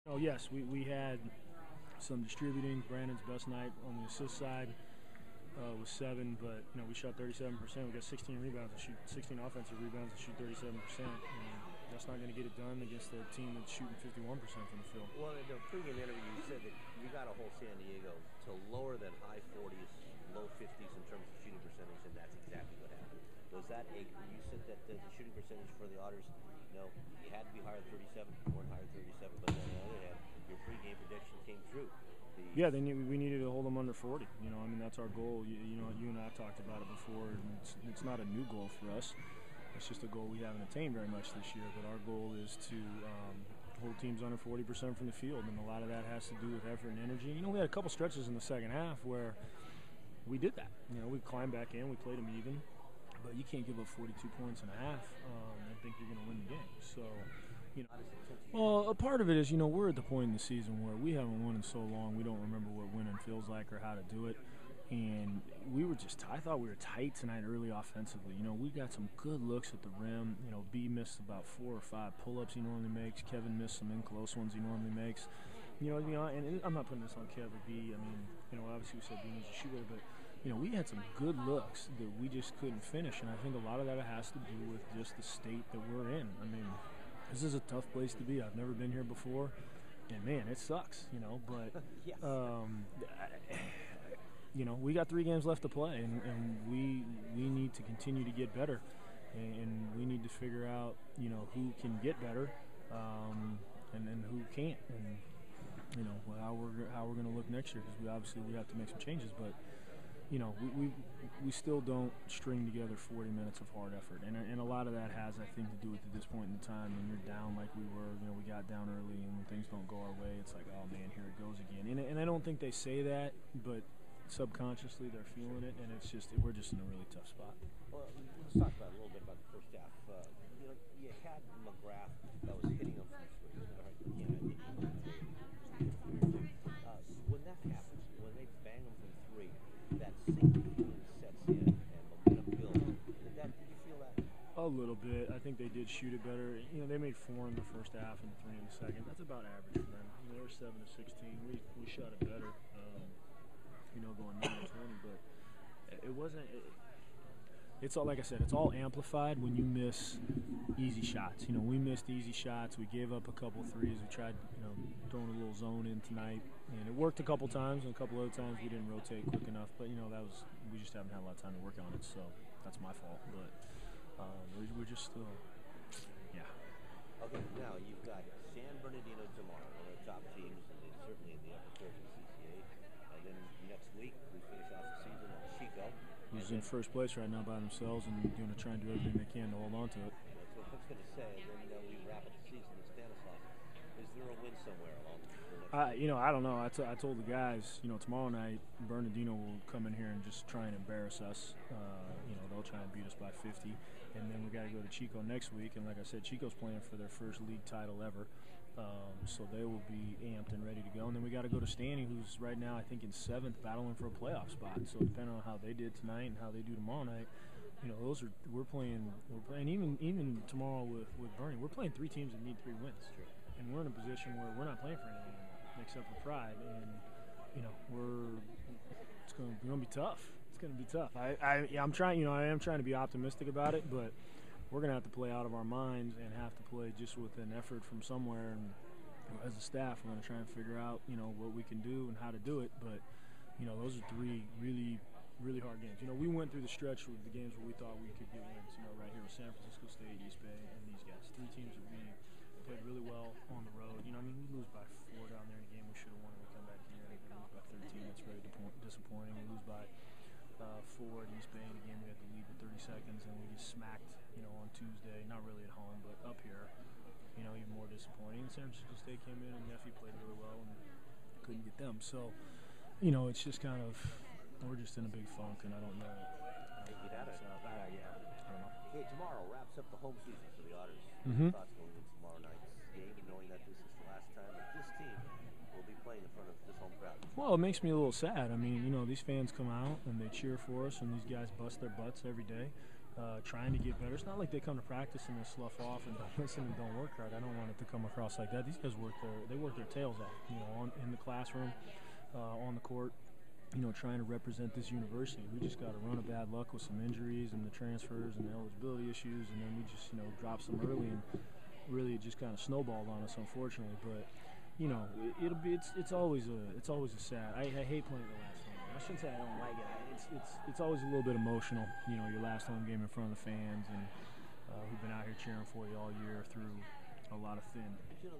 Oh, yes, we had some distributing. Brandon's best night on the assist side was 7, but we shot 37%. We got 16 rebounds and shoot 16 offensive rebounds and shoot 37%. And that's not going to get it done against a team that's shooting 51% from the field. Well, in the pregame interview, you said that you got a whole San Diego to lower than high 40s, low 50s in terms of shooting percentage, and that's exactly what happened. Was that you said that the shooting percentage for the Otters, you had to be higher than 37, you weren't higher than 37, but then on the other hand, your pregame prediction came true. Yeah, we needed to hold them under 40. That's our goal. You and I talked about it before. And it's not a new goal for us. It's just a goal we haven't attained very much this year. But our goal is to hold teams under 40% from the field, and a lot of that has to do with effort and energy. We had a couple stretches in the second half where we did that. We climbed back in, we played them even, but you can't give up 42 points and a half and think you're going to win the game. So. Well, a part of it is, we're at the point in the season where we haven't won in so long, we don't remember what winning feels like or how to do it. And I thought we were tight tonight early offensively. We got some good looks at the rim. B missed about 4 or 5 pull-ups he normally makes. Kevin missed some in-close ones he normally makes. And I'm not putting this on Kev or B. Obviously we said B needs a shooter, but, we had some good looks that we just couldn't finish. And I think a lot of that has to do with just the state that we're in. This is a tough place to be. I've never been here before, and man, it sucks, But, yes. We got 3 games left to play, and we need to continue to get better, and we need to figure out, who can get better, and then who can't, and how we're going to look next year, because we have to make some changes, but. We still don't string together 40 minutes of hard effort, and a lot of that has, I think, to do with at this point in time when you're down like we were. We got down early, and when things don't go our way, it's like, oh man, here it goes again. And I don't think they say that, but subconsciously they're feeling it, and we're just in a really tough spot. Well, let's talk a little bit about the first half. You had McGrath that was hitting them from 3. When that happens, when they bang them from 3, that sinking feeling sets in and momentum builds. Did you feel that? A little bit. I think they did shoot it better. They made 4 in the first half and 3 in the second. That's about average for them. They were 7 to 16. We shot it better. Going 9 to 20, but it wasn't. It's all, like I said, it's all amplified when you miss easy shots. We missed easy shots. We gave up a couple threes. We tried, throwing a little zone in tonight, and it worked a couple times. And a couple other times we didn't rotate quick enough. But we just haven't had a lot of time to work on it. So that's my fault. But we're just still, yeah. Okay, now you've got San Bernardino tomorrow, one of the top teams, and certainly in the upper third of the CCA. And then next week we finish off the season on Chico. Who's in first place right now by themselves and going to try and do everything they can to hold on to it. That's what I was going to say. And then we wrap up the season in Stanislaus. Is there a win somewhere along the next I don't know. I told the guys, tomorrow night Bernardino will come in here and just try and embarrass us. They'll try and beat us by 50. And then we got to go to Chico next week. And like I said, Chico's playing for their first league title ever. So they will be amped and ready to go. And then we got to go to Stanley, who's right now, I think, in 7th, battling for a playoff spot. So depending on how they did tonight and how they do tomorrow night, we're playing even tomorrow with Bernie. We're playing 3 teams that need 3 wins. True. And we're in a position where we're not playing for anything anymore, except for pride. And it's going to be tough. It's going to be tough. I'm trying. I am trying to be optimistic about it, but we're going to have to play out of our minds and have to play just with an effort from somewhere. And as a staff, we're going to try and figure out, what we can do and how to do it. But, those are 3 really, really hard games. We went through the stretch with the games where we thought we could get wins, right here with San Francisco State, East Bay, and these guys. 3 teams that we played really well on the road. We lose by 4 down there in a game we should have won, and we come back here and we lose by 13. That's very disappointing. We lose by 4 at East Bay in a game we had the lead with 30 seconds, and we get smacked, on Tuesday. Not really at home, but up here, even more disappointing. San Francisco State came in and Neffy played really well and couldn't get them. So, it's just kind of, we're just in a big funk, and I don't know. Get out of it. I don't know. Okay, tomorrow wraps up the home season for the Otters. Mm-hmm. Thoughts going into tomorrow night's game, knowing that this is the last time that this team will be playing in front of this home crowd? Well, it makes me a little sad. These fans come out and they cheer for us, and these guys bust their butts every day. trying to get better. It's not like they come to practice and they slough off and don't listen and don't work hard. I don't want it to come across like that. These guys work their tails off, in the classroom, on the court, trying to represent this university. We just got a run of bad luck with some injuries and the transfers and the eligibility issues, and then we just, dropped some early, and really it just kind of snowballed on us, unfortunately. But, it's always a sad. I hate playing the last home game. I shouldn't say I don't like it. It's always a little bit emotional, your last home game in front of the fans, and who've been out here cheering for you all year through a lot of thin